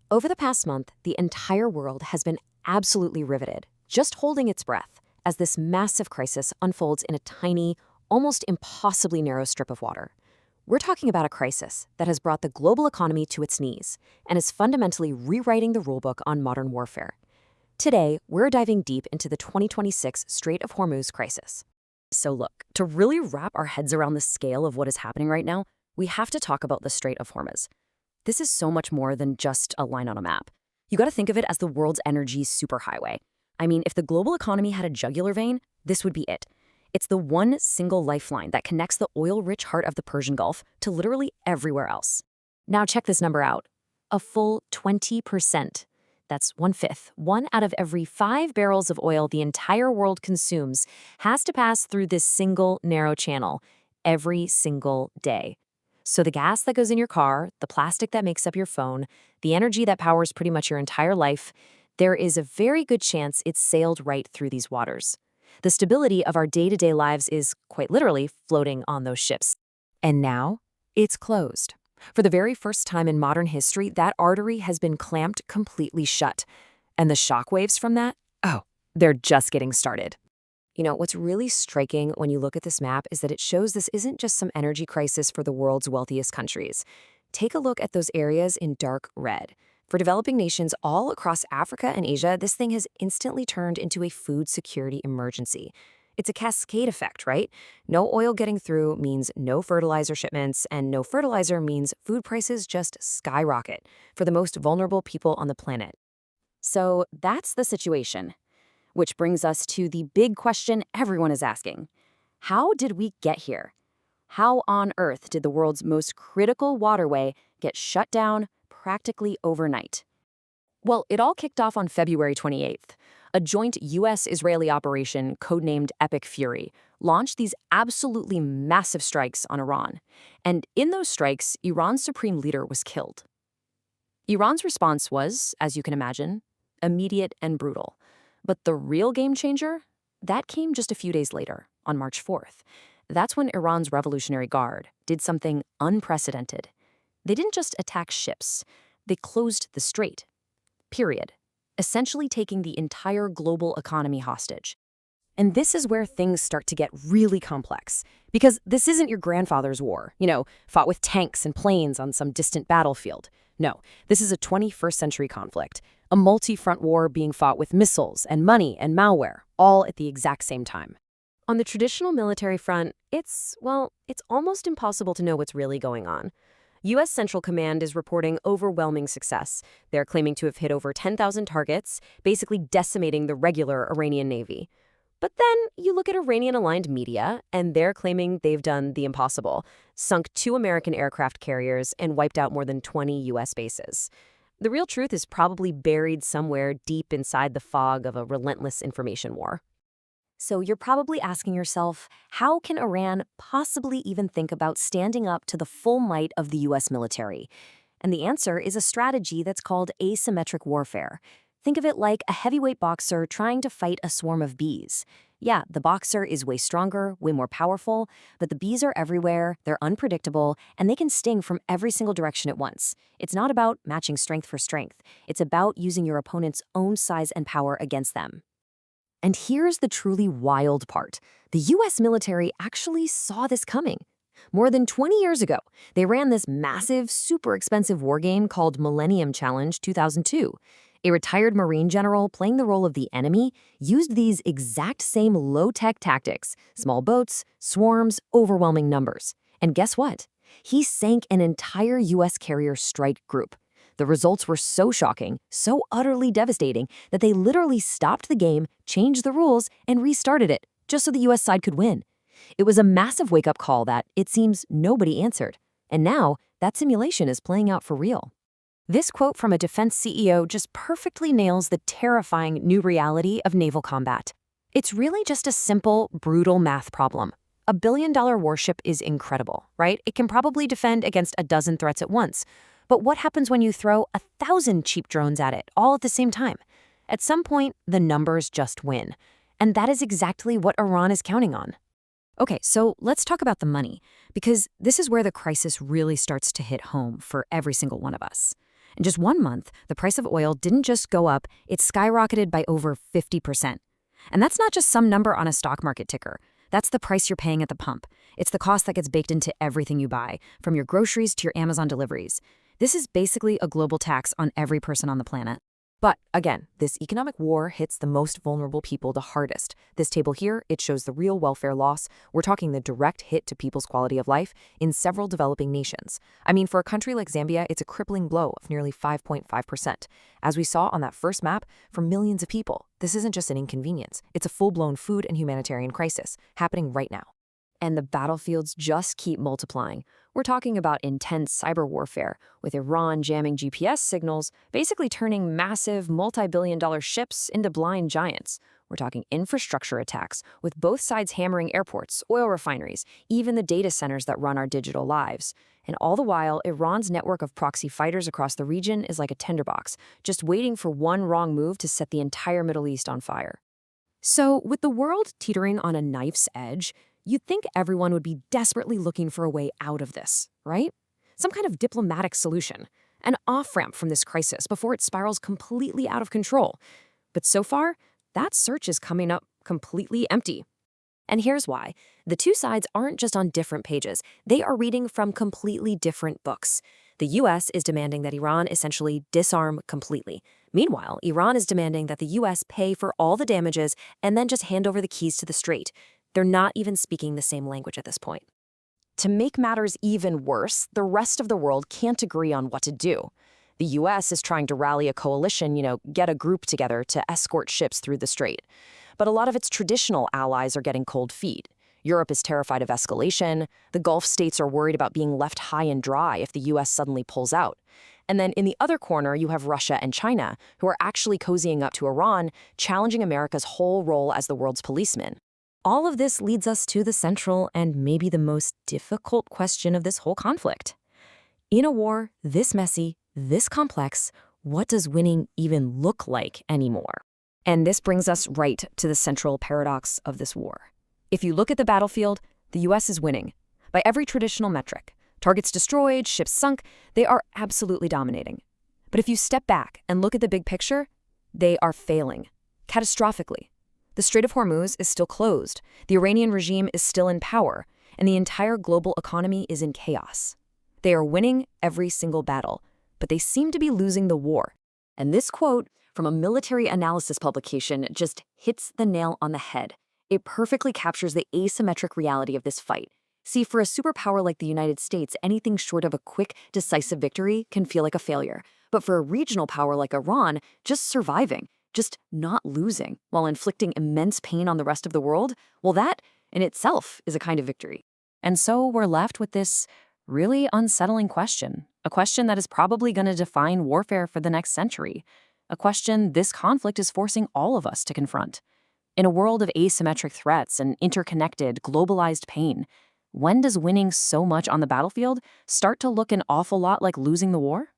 Over the past month, the entire world has been absolutely riveted, just holding its breath, as this massive crisis unfolds in a tiny, almost impossibly narrow strip of water. We're talking about a crisis that has brought the global economy to its knees and is fundamentally rewriting the rulebook on modern warfare. Today, we're diving deep into the 2026 Strait of Hormuz crisis. So look, to really wrap our heads around the scale of what is happening right now, we have to talk about the Strait of Hormuz. This is so much more than just a line on a map. You gotta think of it as the world's energy superhighway. I mean, if the global economy had a jugular vein, this would be it. It's the one single lifeline that connects the oil-rich heart of the Persian Gulf to literally everywhere else. Now check this number out. A full 20%. That's 1/5. 1 out of every 5 barrels of oil the entire world consumes has to pass through this single narrow channel every single day. So the gas that goes in your car, the plastic that makes up your phone, the energy that powers pretty much your entire life, there is a very good chance it's sailed right through these waters. The stability of our day-to-day lives is, quite literally, floating on those ships. And now, it's closed. For the very first time in modern history, that artery has been clamped completely shut. And the shockwaves from that? Oh, they're just getting started. What's really striking when you look at this map is that it shows this isn't just some energy crisis for the world's wealthiest countries. Take a look at those areas in dark red. For developing nations all across Africa and Asia, this thing has instantly turned into a food security emergency. It's a cascade effect, right? No oil getting through means no fertilizer shipments, and no fertilizer means food prices just skyrocket for the most vulnerable people on the planet. So that's the situation. Which brings us to the big question everyone is asking. How did we get here? How on earth did the world's most critical waterway get shut down practically overnight? Well, it all kicked off on February 28th. A joint U.S.-Israeli operation, codenamed Epic Fury, launched these absolutely massive strikes on Iran. And in those strikes, Iran's supreme leader was killed. Iran's response was, as you can imagine, immediate and brutal. But the real game changer? That came just a few days later, on March 4th. That's when Iran's Revolutionary Guard did something unprecedented. They didn't just attack ships, they closed the strait. Period. Essentially taking the entire global economy hostage. And this is where things start to get really complex. Because this isn't your grandfather's war, fought with tanks and planes on some distant battlefield. No, this is a 21st century conflict. A multi-front war being fought with missiles and money and malware, all at the exact same time. On the traditional military front, it's almost impossible to know what's really going on. U.S. Central Command is reporting overwhelming success. They're claiming to have hit over 10,000 targets, basically decimating the regular Iranian Navy. But then you look at Iranian-aligned media, and they're claiming they've done the impossible, sunk 2 American aircraft carriers and wiped out more than 20 U.S. bases. The real truth is probably buried somewhere deep inside the fog of a relentless information war. So you're probably asking yourself, how can Iran possibly even think about standing up to the full might of the U.S. military? And the answer is a strategy that's called asymmetric warfare. Think of it like a heavyweight boxer trying to fight a swarm of bees. Yeah, the boxer is way stronger, way more powerful, but the bees are everywhere, they're unpredictable, and they can sting from every single direction at once. It's not about matching strength for strength. It's about using your opponent's own size and power against them. And here's the truly wild part. The U.S. military actually saw this coming. More than 20 years ago, they ran this massive, super expensive war game called Millennium Challenge 2002. A retired Marine general playing the role of the enemy used these exact same low-tech tactics, small boats, swarms, overwhelming numbers. And guess what? He sank an entire U.S. carrier strike group. The results were so shocking, so utterly devastating, that they literally stopped the game, changed the rules, and restarted it, just so the U.S. side could win. It was a massive wake-up call that, it seems, nobody answered. And now, that simulation is playing out for real. This quote from a defense CEO just perfectly nails the terrifying new reality of naval combat. It's really just a simple, brutal math problem. A billion-dollar warship is incredible, right? It can probably defend against a dozen threats at once. But what happens when you throw 1,000 cheap drones at it, all at the same time? At some point, the numbers just win. And that is exactly what Iran is counting on. Okay, so let's talk about the money, because this is where the crisis really starts to hit home for every single one of us. In just 1 month, the price of oil didn't just go up, it skyrocketed by over 50%. And that's not just some number on a stock market ticker. That's the price you're paying at the pump. It's the cost that gets baked into everything you buy, from your groceries to your Amazon deliveries. This is basically a global tax on every person on the planet. But again, this economic war hits the most vulnerable people the hardest. This table here, it shows the real welfare loss. We're talking the direct hit to people's quality of life in several developing nations. I mean, for a country like Zambia, it's a crippling blow of nearly 5.5%. As we saw on that first map, for millions of people, this isn't just an inconvenience. It's a full-blown food and humanitarian crisis happening right now. And the battlefields just keep multiplying. We're talking about intense cyber warfare, with Iran jamming GPS signals, basically turning massive multi-billion-dollar ships into blind giants. We're talking infrastructure attacks, with both sides hammering airports, oil refineries, even the data centers that run our digital lives. And all the while, Iran's network of proxy fighters across the region is like a tinderbox, just waiting for one wrong move to set the entire Middle East on fire. So, with the world teetering on a knife's edge, you'd think everyone would be desperately looking for a way out of this, right? Some kind of diplomatic solution, an off-ramp from this crisis before it spirals completely out of control. But so far, that search is coming up completely empty. And here's why. The two sides aren't just on different pages. They are reading from completely different books. The US is demanding that Iran essentially disarm completely. Meanwhile, Iran is demanding that the US pay for all the damages and then just hand over the keys to the strait. They're not even speaking the same language at this point. To make matters even worse, the rest of the world can't agree on what to do. The US is trying to rally a coalition, get a group together to escort ships through the strait. But a lot of its traditional allies are getting cold feet. Europe is terrified of escalation. The Gulf states are worried about being left high and dry if the US suddenly pulls out. And then in the other corner, you have Russia and China, who are actually cozying up to Iran, challenging America's whole role as the world's policeman. All of this leads us to the central and maybe the most difficult question of this whole conflict. In a war this messy, this complex, what does winning even look like anymore? And this brings us right to the central paradox of this war. If you look at the battlefield, the US is winning. By every traditional metric, targets destroyed, ships sunk, they are absolutely dominating. But if you step back and look at the big picture, they are failing, catastrophically. The Strait of Hormuz is still closed, the Iranian regime is still in power, and the entire global economy is in chaos. They are winning every single battle, but they seem to be losing the war. And this quote from a military analysis publication just hits the nail on the head. It perfectly captures the asymmetric reality of this fight. See, for a superpower like the United States, anything short of a quick, decisive victory can feel like a failure. But for a regional power like Iran, just surviving, just not losing, while inflicting immense pain on the rest of the world, well, that in itself is a kind of victory. And so we're left with this really unsettling question, a question that is probably going to define warfare for the next century, a question this conflict is forcing all of us to confront. In a world of asymmetric threats and interconnected, globalized pain, when does winning so much on the battlefield start to look an awful lot like losing the war?